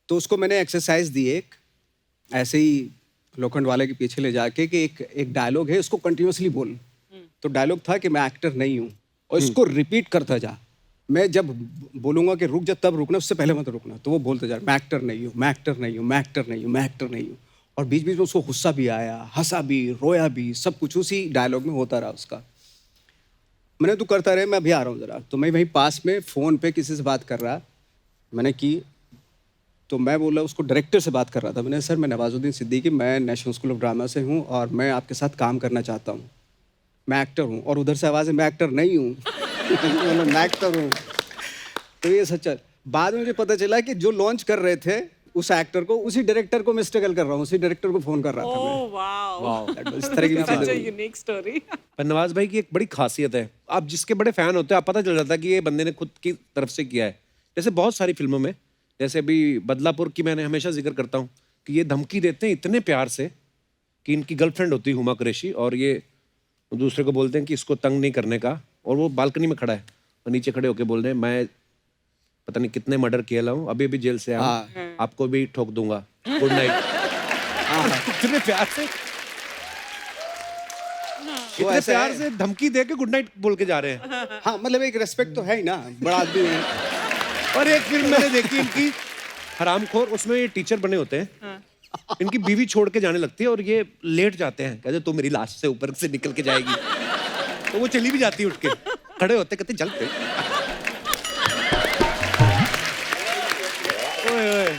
तो उसको मैंने एक्सरसाइज दी एक, ऐसे ही लोखंड वाले के पीछे ले जाके कि एक डायलॉग है, उसको कंटिन्यूसली बोल। तो डायलॉग था कि मैं एक्टर नहीं हूँ, और इसको रिपीट करता जा, मैं जब बोलूँगा कि रुक जा तब रुकना, उससे पहले मत रुकना। तो वो बोलते जा, मैं एक्टर नहीं हूँ, मैं एक्टर नहीं हूँ, मैं एक्टर नहीं हूँ, मैं एक्टर नहीं हूँ। और बीच बीच में उसको गुस्सा भी आया, हंसा भी, रोया भी, सब कुछ उसी डायलॉग में होता रहा उसका। मैंने तू करता रहे, मैं अभी आ रहा हूँ जरा। तो मैं वहीं पास में फ़ोन पे किसी से बात कर रहा, मैंने की, तो मैं बोला उसको, डायरेक्टर से बात कर रहा था। मैंने, सर मैं नवाजुद्दीन सिद्दीकी, मैं नेशनल स्कूल ऑफ ड्रामा से हूँ और मैं आपके साथ काम करना चाहता हूँ, मैं एक्टर हूँ। और उधर से आवाज़ है, मैं एक्टर नहीं हूँ। मतलब मैं एक्टर हूँ। तो ये सच्चा। बाद में मुझे पता चला कि जो लॉन्च कर रहे थे उस एक्टर को, उसी डायरेक्टर को मैं स्ट्रगल कर रहा हूँ, उसी डायरेक्टर को फ़ोन कर रहा था मैं। ओह वाओ, इस तरह की भी सच अ चीज़ें हुई। Unique story. पर नवाज भाई की एक बड़ी खासियत है, आप जिसके बड़े फैन होते हैं आप पता चल जाता है कि ये बंदे ने खुद की तरफ से किया है। जैसे बहुत सारी फिल्मों में, जैसे अभी बदलापुर की मैंने हमेशा जिक्र करता हूँ कि ये धमकी देते हैं इतने प्यार से कि इनकी गर्लफ्रेंड होती है हुमा कुरैशी, और ये दूसरे को बोलते हैं कि इसको तंग नहीं करने का, और वो बालकनी में खड़ा है और नीचे खड़े होके बोल रहे हैं मैं पता नहीं कितने मर्डर किया हूँ, अभी अभी जेल से आया हूँ, आपको भी ठोक दूंगा, गुड नाइट। इतने प्यार से, इतने ऐसा प्यार है। से धमकी दे के गुड नाइट बोल के जा रहे हैं। हाँ, मतलब एक रेस्पेक्ट तो है ही ना, बड़ा आदमी है। और एक फिल्म मैंने देखी इनकी, हरामखोर, उसमें ये टीचर बने होते हैं, इनकी बीवी छोड़ के जाने लगती है और ये लेट जाते हैं, कहते तू मेरी लाश से ऊपर से निकल के जाएगी, तो वो चली भी जाती है उठ के, खड़े होते कहते चल पे। ओए ओए।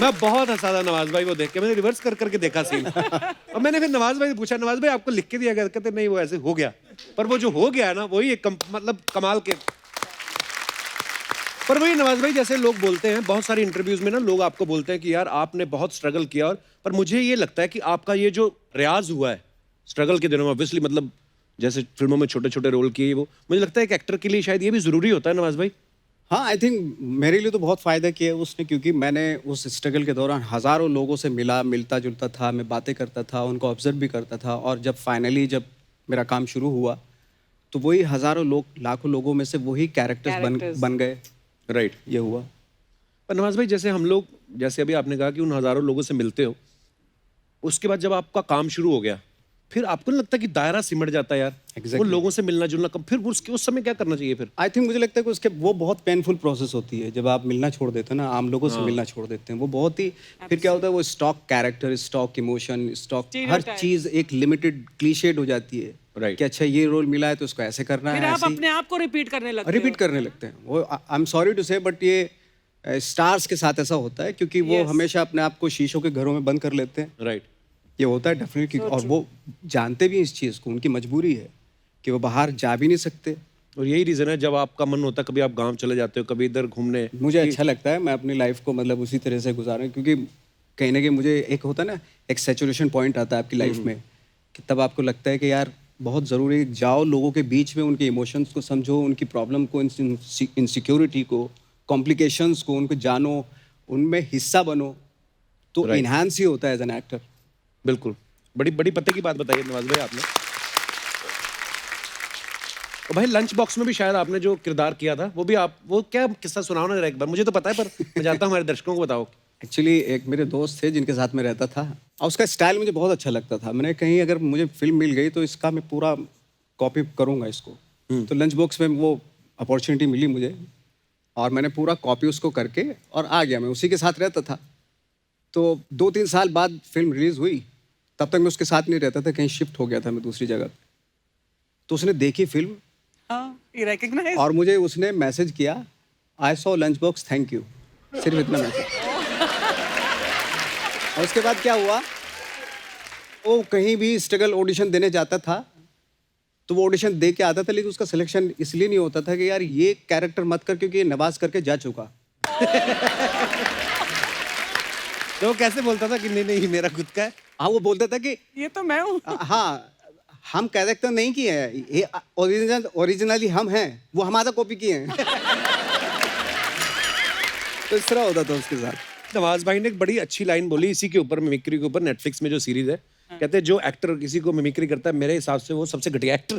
मैं बहुत हंसा था नवाज भाई को देख के, मैंने रिवर्स कर करके देखा सीन, और मैंने फिर नवाज भाई से पूछा, नवाज भाई आपको लिख के दिया गया? कहते नहीं वो ऐसे हो गया, पर वो जो हो गया है ना वही एक मतलब कमाल के। पर वही नवाज भाई, जैसे लोग बोलते हैं बहुत सारी इंटरव्यूज में ना, लोग आपको बोलते हैं कि यार आपने बहुत स्ट्रगल किया, और पर मुझे ये लगता है कि आपका ये जो रियाज हुआ है स्ट्रगल के दिनों में, ऑब्वियसली मतलब जैसे फिल्मों में छोटे छोटे रोल किए, वो मुझे लगता है एक एक्टर के लिए शायद ये भी जरूरी होता है नवाज भाई। हाँ, आई थिंक मेरे लिए तो बहुत फ़ायदा किया उसने, क्योंकि मैंने उस स्ट्रगल के दौरान हज़ारों लोगों से मिलता जुलता था, मैं बातें करता था, उनको ऑब्जर्व भी करता था, और जब फाइनली जब मेरा काम शुरू हुआ तो वही हज़ारों लोग, लाखों लोगों में से वही कैरेक्टर्स बन गए। राइट, ये हुआ। पर नवाज भाई जैसे हम लोग, जैसे अभी आपने कहा कि उन हजारों लोगों से मिलते हो, उसके बाद जब आपका काम शुरू हो गया, फिर आपको नहीं लगता कि दायरा सिमट जाता है यार? Exactly. वो लोगों से मिलना जुलना कब, फिर उसके उस समय क्या करना चाहिए फिर? आई थिंक मुझे लगता है कि उसके वो बहुत पेनफुल प्रोसेस होती है जब आप मिलना छोड़ देते हैं ना, आम लोगों से मिलना छोड़ देते हैं, वो बहुत ही, फिर क्या होता है, वो stock character, stock emotion, stock हर चीज़ एक लिमिटेड क्लीशेड हो जाती है। Right. कि अच्छा ये रोल मिला है तो उसको ऐसे करना फिर है, आप ऐसे अपने आप को रिपीट करने लगते रिपीट करने लगते हैं। वो आई एम सॉरी टू से, बट ये स्टार्स के साथ ऐसा होता है, क्योंकि वो हमेशा अपने आप को शीशों के घरों में बंद कर लेते हैं। राइट, ये होता है डेफिनेटली, और वो जानते भी हैं इस चीज़ को, उनकी मजबूरी है कि वो बाहर जा भी नहीं सकते। और यही रीजन है जब आपका मन होता है, कभी आप गांव चले जाते हो, कभी इधर घूमने। मुझे अच्छा लगता है, मैं अपनी लाइफ को मतलब उसी तरह से गुजारूं, क्योंकि कहीं ना कहीं मुझे एक होता है ना, एक सैचुरेशन पॉइंट आता है आपकी लाइफ में, कि तब आपको लगता है कि यार बहुत ज़रूरी है, जाओ लोगों के बीच में, उनके इमोशंस को समझो, उनकी प्रॉब्लम को, इनसिक्योरिटी को, कॉम्प्लिकेशंस को, उनको जानो, उनमें हिस्सा बनो, तो Right. इन्हांस ही होता है एज एन एक्टर। बिल्कुल, बड़ी बड़ी पते की बात बताई नवाज भाई आपने। तो भाई लंच बॉक्स में भी शायद आपने जो किरदार किया था, वो भी आप, वो क्या किस्सा सुनाओ ना जरा एक बार, मुझे तो पता है पर मैं चाहता हूँ हमारे दर्शकों को बताओ। एक्चुअली एक मेरे दोस्त थे जिनके साथ मैं रहता था, और उसका स्टाइल मुझे बहुत अच्छा लगता था। मैंने कहीं अगर मुझे फिल्म मिल गई तो इसका मैं पूरा कॉपी करूँगा इसको। तो लंच बॉक्स में वो अपॉर्चुनिटी मिली मुझे, और मैंने पूरा कॉपी उसको करके और आ गया, मैं उसी के साथ रहता था। तो 2-3 साल बाद फिल्म रिलीज़ हुई, तब तक मैं उसके साथ नहीं रहता था, कहीं शिफ्ट हो गया था मैं दूसरी जगह पे। तो उसने देखी फिल्म, ही रिकॉग्नाइज, और मुझे उसने मैसेज किया, I saw lunch box, thank you, सिर्फ इतना मैसेज। और उसके बाद क्या हुआ, वो कहीं भी स्ट्रगल ऑडिशन देने जाता था तो वो ऑडिशन दे के आता था, लेकिन उसका सिलेक्शन इसलिए नहीं होता था कि यार ये कैरेक्टर मत कर, क्योंकि ये नवाज करके जा चुका। तो वो कैसे बोलता था कि नहीं नहीं मेरा खुद का है? हाँ, वो बोलता था कि ये तो मैं हूँ। हाँ, हम कैरेक्टर नहीं किए हैं, ये ओरिजिनली हम हैं, वो हमारा कॉपी किए हैं। तो इस तरह होता था उसके साथ। नवाज भाई ने एक बड़ी अच्छी लाइन बोली इसी के ऊपर, मिमिक्री के ऊपर, नेटफ्लिक्स में जो सीरीज है, कहते हैं जो एक्टर किसी को मिमिक्री करता है मेरे हिसाब से वो सबसे घटिया एक्टर।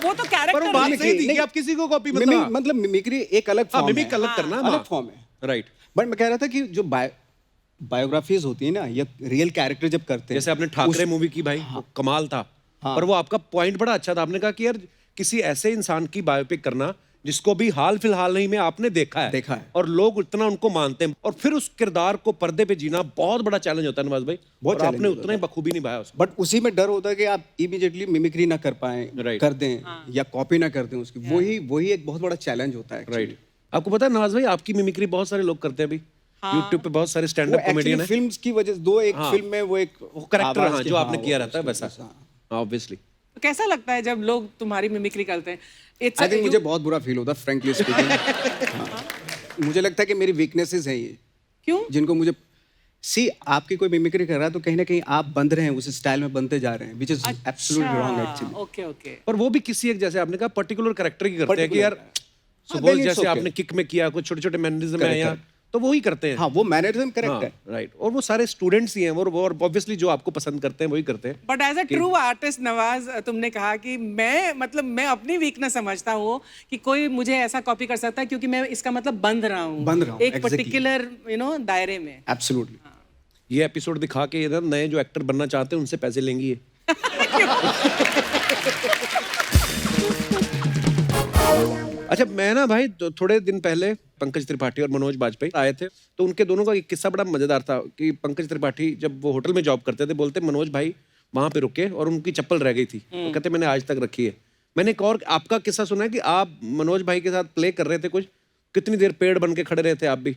वो तो पर वो कैरेक्टर बात है। सही थी कि नहीं, आप किसी को कॉपी मतलब मिमिक्री एक अलग हाँ, फॉर्म मिमिक है, अलग करना, अलग फॉर्म है। राइट। बट मैं कह रहा था कि जो बायोग्राफीज होती है ना, या रियल कैरेक्टर जब करते हैं, जैसे आपने ठाकरे मूवी की भाई, वो कमाल था, पर वो आपका पॉइंट बड़ा अच्छा था। आपने कहा कि यार किसी ऐसे इंसान की बायोपिक करना जिसको भी हाल फिलहाल ही में आपने देखा है और लोग इतना उनको मानते हैं, और फिर उस किरदार को पर्दे पे जीना बहुत बड़ा चैलेंज होता है नवाज भाई, बहुत और आपने challenge उतना ही बखूबी निभाया उसको। बट उसी में डर होता है कि आप इमीडिएटली मिमिक्री ना कर पाए, Right. कर दें या कॉपी ना कर दें उसकी, वही एक बहुत बड़ा चैलेंज होता है actually। राइट, आपको पता है नवाज भाई, आपकी मिमिक्री बहुत सारे लोग करते हैं अभी यूट्यूब पे, बहुत सारे स्टैंड वो अप कॉमेडियन है, फिल्म्स की वजह से एक फिल्म में वो एक करेक्टर, आवाज हाँ, की- जो आपने किया वो रहता है उसकी वैसा, वजह से, हाँ। ऑब्वियसली। तो कैसा लगता है जब लोग तुम्हारी मिमिक्री करते हैं? It's I a- think you- मुझे बहुत बुरा फील होता है फ्रैंकली स्पीकिंग। मुझे लगता है कि मेरी वीकनेसेस हैं ये, क्यों? जिनको मुझे सी आपकी कोई मिमिक्री कर रहा है तो कहीं ना कहीं आप बंध रहे हैं, उस स्टाइल में बनते जा रहे हैं, which is absolutely wrong actually. Okay okay. पर वो भी किसी एक, जैसे आपने कहा, पर्टिकुलर कैरेक्टर की करते हैं कि Particular यार हाँ, सुबह then it's जैसे okay। आपने किक में किया, कुछ छोटे छोटे मैनरिज्म है Correct, यहाँ, correct। तो वही करते हैं। हाँ, वो मैनरिज्म करेक्ट है। राइट, और वो सारे स्टूडेंट्स ही हैं, वो और ऑब्वियसली जो आपको पसंद करते हैं वही करते हैं। But as a true artist Nawaz, तुमने कहा कि मैं अपनी वीकनेस समझता हूँ कि कोई मुझे ऐसा कॉपी कर सकता है क्योंकि मैं इसका मतलब बंध रहा हूँ एक exactly। पर्टिकुलर दायरे में। एब्सोल्युटली। ये एपिसोड दिखा के इधर नए जो एक्टर बनना चाहते हैं उनसे पैसे लेंगी ये। अच्छा, मैं ना भाई थोड़े दिन पहले पंकज त्रिपाठी और मनोज बाजपेयी आए थे, तो उनके दोनों का एक किस्सा बड़ा मजेदार था कि पंकज त्रिपाठी जब वो होटल में जॉब करते थे, बोलते मनोज भाई वहां पे रुके और उनकी चप्पल रह गई थी, वो कहते मैंने आज तक रखी है। मैंने एक और आपका किस्सा सुना है कि आप मनोज भाई के साथ प्ले कर रहे थे कुछ, कितनी देर पेड़ बन के खड़े रहे थे आप भी?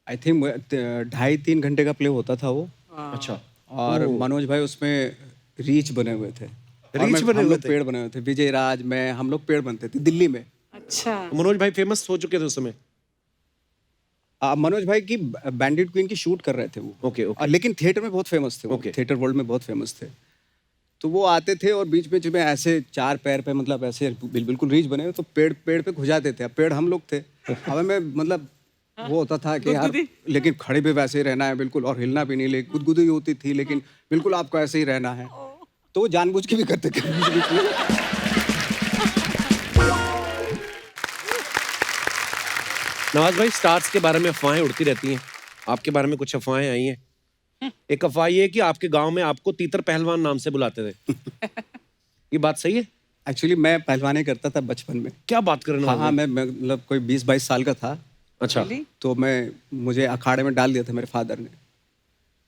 आई थिंक 2.5-3 घंटे का प्ले होता था वो। अच्छा, और मनोज भाई उसमें रीच बने हुए थे। रीच बने हम हुए लोग थे? पेड़ बने हुए थे, विजय राज, मैं, हम लोग पेड़ बनते थे दिल्ली में। अच्छा। मनोज भाई फेमस हो चुके थे उस समय? मनोज भाई की बैंडिट क्वीन की शूट कर रहे थे वो। Okay, okay. और लेकिन थिएटर में बहुत फेमस थे वो, Okay। थिएटर वर्ल्ड में बहुत फेमस थे। तो वो आते थे और बीच बीच में ऐसे 4 पैर पे, मतलब ऐसे बिल्कुल रीच बने हुए, तो पेड़ पे घुजाते थे। अब पेड़ हम लोग थे, हमें में मतलब वो होता था कि यार लेकिन खड़े पे वैसे ही रहना है बिल्कुल, और हिलना भी नहीं, लेकिन गुदगुदी होती थी, लेकिन बिल्कुल आपको ऐसे ही रहना है। तो वो जानबूझ के भी करते थे बीच में। नवाज भाई, स्टार्स के बारे में अफवाहें उड़ती रहती हैं, आपके बारे में कुछ अफवाहें आई हैं। एक अफवाह ये है कि आपके गांव में आपको तीतर पहलवान नाम से बुलाते थे। ये बात सही है? एक्चुअली मैं पहलवानी करता था बचपन में। क्या बात कर रहे हाँ हो? हाँ, मैं मतलब कोई 20-22 साल का था, अच्छा, तो मुझे अखाड़े में डाल दिया था मेरे फादर ने,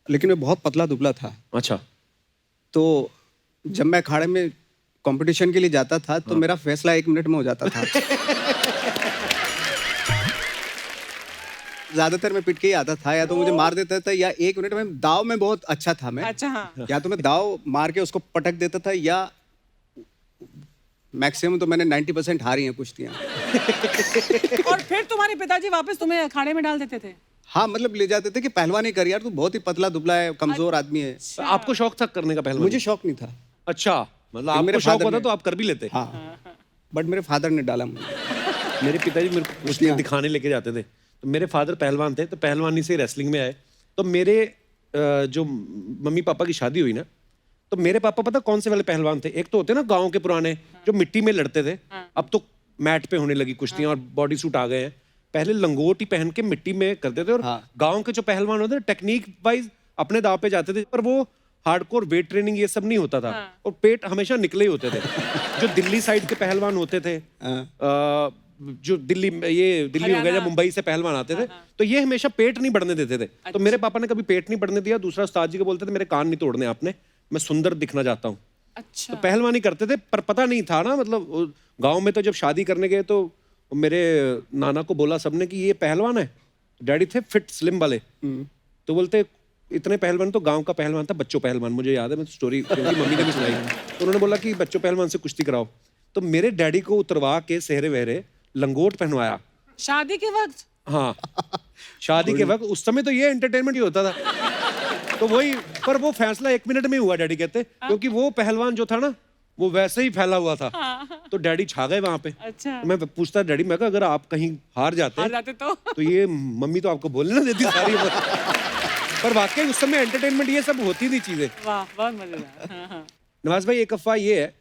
लेकिन मैं बहुत पतला दुबला था। अच्छा, तो जब मैं अखाड़े में कंपटीशन के लिए जाता था तो मेरा फैसला 1 मिनट में हो जाता था। ज्यादातर मैं पिट के ही आता था, या तो मुझे मार देता था, या 1 मिनट में दाव में बहुत अच्छा था मैं। अच्छा, हाँ। या तो मैं दाव मार के उसको पटक देता था, या मैक्सिमम तो मैंने 90% हारी हैं कुश्तियाँ। और फिर तुम्हारे पिताजी वापस तुम्हें अखाड़े में डाल देते थे? हाँ, मतलब ले जाते थे कि पहलवानी कर यार, तू बहुत ही पतला दुबला है, कमजोर आदमी है। आपको शौक था करने का पहलवान? मुझे शौक नहीं था। अच्छा, मतलब मेरे आपको शौक father होता ने- तो आप कर भी लेते? हाँ, बट मेरे फादर ने डाला मुझे। मेरे पिताजी मेरे को कुश्तियाँ दिखाने लेके जाते थे, तो मेरे फादर पहलवान थे, तो पहलवानी से रेसलिंग में आए। तो मेरे जो मम्मी पापा की शादी हुई ना, तो मेरे पापा पता कौन से वाले पहलवान थे? एक तो होते ना गांव के पुराने जो मिट्टी में लड़ते थे, अब तो मैट पे होने लगी कुश्तियां और बॉडी सूट आ गए हैं। पहले लंगोट ही पहन के मिट्टी में करते थे, और गांव के जो पहलवान होते थे टेक्निक वाइज अपने दाव पे जाते थे, पर वो हार्डकोर वेट ट्रेनिंग ये सब नहीं होता था, और पेट हमेशा निकले ही होते थे। जो दिल्ली साइड के पहलवान होते थे, जो दिल्ली हो गया, जब मुंबई से पहलवान आते थे, तो ये हमेशा पेट नहीं बढ़ने देते थे। तो मेरे पापा ने कभी पेट नहीं बढ़ने दिया। दूसरा, उस्ताद जी को बोलते थे मेरे कान नहीं तोड़ने आपने, मैं सुंदर दिखना चाहता हूँ। अच्छा। तो पहलवानी करते थे, पर पता नहीं था ना, मतलब गांव में तो जब शादी करने गए तो मेरे नाना को बोला सबने कि ये पहलवान है। डैडी थे फिट स्लिम वाले, तो बोलते इतने पहलवान, तो गांव का पहलवान था बच्चों पहलवान, मुझे याद है, मैं स्टोरी क्योंकि मम्मी ने भी सुनाई। तो उन्होंने बोला कि बच्चों पहलवान से कुश्ती कराओ। तो मेरे डैडी को उतरवा के सेहरे वहरे लंगोट पहनवाया शादी के वक्त? हाँ, शादी के वक्त। उस समय तो ये एंटरटेनमेंट ही होता था। तो वही, पर वो फैसला 1 मिनट में हुआ डैडी कहते, क्योंकि वो पहलवान जो था ना वो वैसे ही फैला हुआ था। तो डैडी छा गए वहां पे। अच्छा। तो मैं पूछता डैडी, मैं कहा अगर आप कहीं हार जाते तो ये मम्मी तो आपको बोलने ना देती सारी पर वाकई उस समय एंटरटेनमेंट ये सब होती थी चीजें। वाह, बहुत मजेदार। हाँ, हाँ। नवाज भाई, एक अफवाह ये है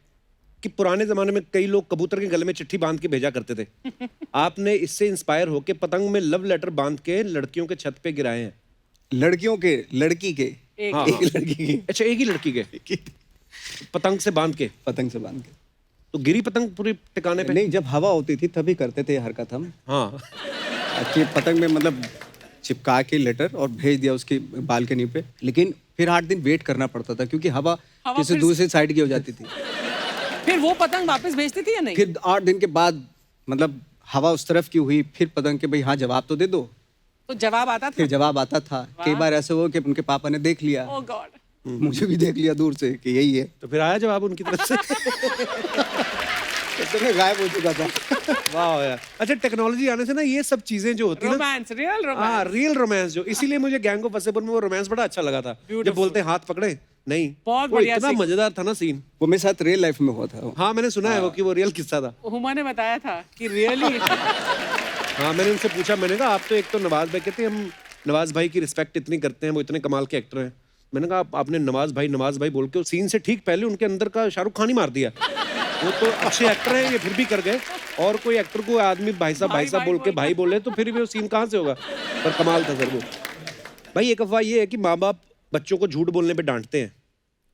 कि पुराने जमाने में कई लोग कबूतर के गले में चिट्ठी बांध के भेजा करते थे। आपने इससे इंस्पायर होके पतंग में लव लेटर बांध के लड़कियों के छत पे गिराए हैं। लड़कियों के, लड़की के, हाँ, एक लड़की के, अच्छा, एक ही लड़की के पतंग से बांध के? पतंग से बांध के। तो गिरी पतंग पूरी ठिकाने पे? नहीं, जब हवा होती थी तभी करते थे ये हरकत हम, हाँ। कि पतंग में मतलब चिपका के लेटर और भेज दिया उसकी बालकनी पे। लेकिन फिर 8 दिन वेट करना पड़ता था क्योंकि हवा किसी फिर- दूसरी साइड की हो जाती थी। फिर वो पतंग वापस भेजती थी या नहीं? फिर 8 दिन के बाद मतलब हवा उस तरफ की हुई, फिर पतंग के भाई हाँ जवाब तो दे दो। तो जवाब आता था? फिर जवाब आता था। कई बार ऐसे हुआ कि उनके पापा ने देख लिया, ओह गॉड। मुझे भी देख लिया दूर से कि यही है, तो फिर आया जवाब उनकी तरफ से? तो मैं गायब हो चुका था। वाह यार। अच्छा, टेक्नोलॉजी आने से ना ये सब चीजें जो होती है ना, रोमांस, रियल हाँ रोमांस। रियल रोमांस जो, इसीलिए मुझे गैंग ऑफ वसेपुर में वो रोमांस बड़ा अच्छा लगा था। जब बोलते हैं हाथ पकड़े, नहीं बहुत वो बढ़िया इतना सीन। मजेदार था ना सीन। वो मेरे साथ रियल लाइफ में हुआ था। हाँ मैंने सुना है वो कि वो रियल किस्सा था। हुमा ने बताया था कि रियली हाँ मैंने उनसे पूछा, मैंने कहा आप तो एक तो नवाज भाई, कहते हम नवाज भाई की रिस्पेक्ट इतनी करते हैं, वो इतने कमाल के एक्टर हैं। मैंने कहा आपने नवाज भाई बोल के सीन से ठीक पहले उनके अंदर का शाहरुख खान ही मार दिया। वो तो अच्छे एक्टर हैं, ये फिर भी कर गए। और कोई एक्टर को आदमी भाई साहब बोल के भाई बोले तो फिर भी वो सीन कहाँ से होगा? पर कमाल था सर वो। भाई एक अफवाह ये है कि माँ बाप बच्चों को झूठ बोलने पे डांटते हैं,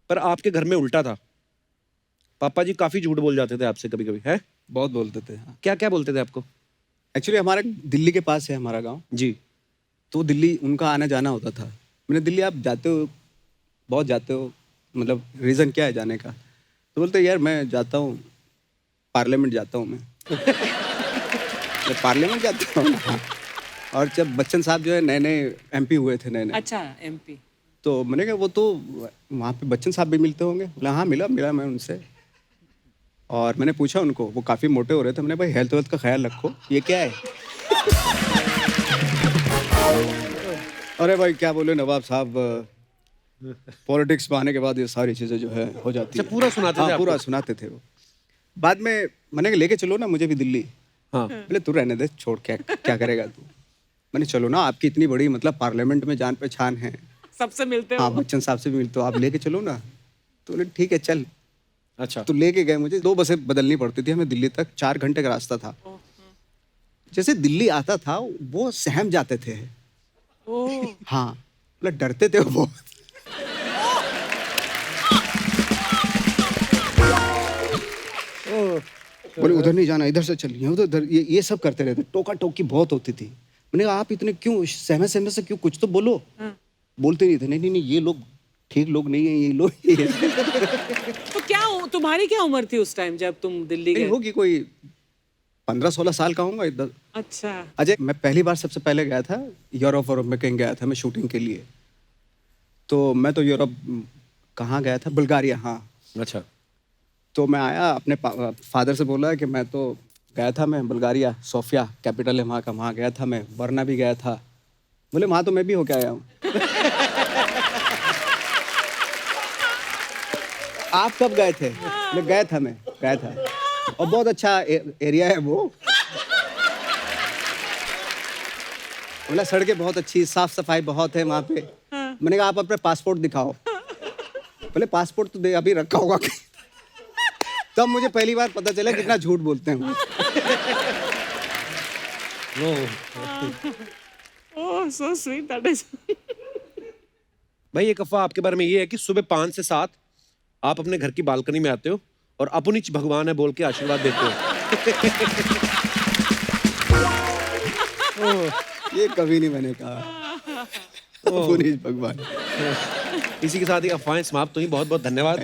पर आपके घर में उल्टा था। पापा जी काफी झूठ बोल जाते थे आपसे कभी कभी, है? बहुत बोलते थे। क्या क्या बोलते थे आपको? एक्चुअली हमारे दिल्ली के पास है हमारा गांव, जी। तो दिल्ली उनका आना जाना होता था। मैंने दिल्ली आप जाते हो, बहुत जाते हो, मतलब रीज़न क्या है जाने का? तो बोलते यार मैं जाता हूँ, पार्लियामेंट जाता हूँ मैं पार्लियामेंट जाता हूँ। और जब बच्चन साहब जो है नए नए MP हुए थे, नए नए, अच्छा MP। तो मैंने कहा वो तो वहाँ पे बच्चन साहब भी मिलते होंगे। बोला हाँ मिला मैं उनसे। और मैंने पूछा उनको, वो काफ़ी मोटे हो रहे थे। मैंने भाई हेल्थ वेल्थ का ख्याल रखो, ये क्या है? अरे भाई क्या बोले नवाब साहब, पॉलिटिक्स में आने के बाद ये सारी चीज़ें जो है हो जाती है। अच्छा, पूरा सुनाते थे हाँ, आपको? पूरा सुनाते थे वो। बाद में मैंने कहा लेके चलो ना मुझे भी दिल्ली। हाँ। बोले तू रहने दे, छोड़, क्या करेगा तू? मैंने चलो ना, आपकी इतनी बड़ी मतलब पार्लियामेंट में जान पहचान है, सबसे मिलते हो? हाँ बच्चन साहब से भी मिलते हो, आप लेके चलो ना। तो बोले ठीक है चल। अच्छा। तो लेके गए मुझे। 2 बसें बदलनी पड़ती थी हमें दिल्ली तक, 4 घंटे का रास्ता था। जैसे दिल्ली आता था वो सहम जाते थे। ओह। हाँ मतलब डरते थे वो। बोले उधर नहीं जाना, इधर से चलिए, उधर ये सब करते रहते। टोका टोकी बहुत होती थी। मैंने कहा आप इतने क्यों सहमे सहमे से क्यों, कुछ तो बोलो। बोलते नहीं थे, नहीं ये लोग ठीक लोग नहीं है, ये लोग तो क्या तुम्हारी क्या उम्र थी उस टाइम जब तुम दिल्ली नहीं गए? होगी कोई 15-16 साल का होऊंगा इधर। अच्छा। अजय मैं पहली बार सबसे पहले गया था यूरोप में, कहीं गया था मैं शूटिंग के लिए। तो मैं तो यूरोप कहाँ गया था, बुल्गारिया। हाँ। अच्छा। तो मैं आया, अपने फादर से बोला कि मैं तो गया था, मैं बुल्गारिया, सोफिया कैपिटल है वहाँ का, वहाँ गया था मैं, वरना भी गया था। बोले वहाँ तो मैं भी होके आया हूँ। आप कब गए थे? मैं गया था और बहुत अच्छा एरिया है वो। बोला सड़कें बहुत अच्छी, साफ सफाई बहुत है वहाँ पे। मैंने कहा आप अपने पासपोर्ट दिखाओ। बोले पासपोर्ट तो दे अभी रखा होगा। तब मुझे पहली बार पता चला कितना झूठ बोलते हैं वो। ओह सो स्वीट, दैट इज। भाई एक अफवाह आपके बारे में ये है कि सुबह 5 से 7 आप अपने घर की बालकनी में आते हो और अपनिच भगवान है बोल के आशीर्वाद देते हो। ये कभी नहीं मैंने कहा। पुनीत भगवान। इसी के साथ ही अफवाहें समाप्त हुई। बहुत बहुत धन्यवाद।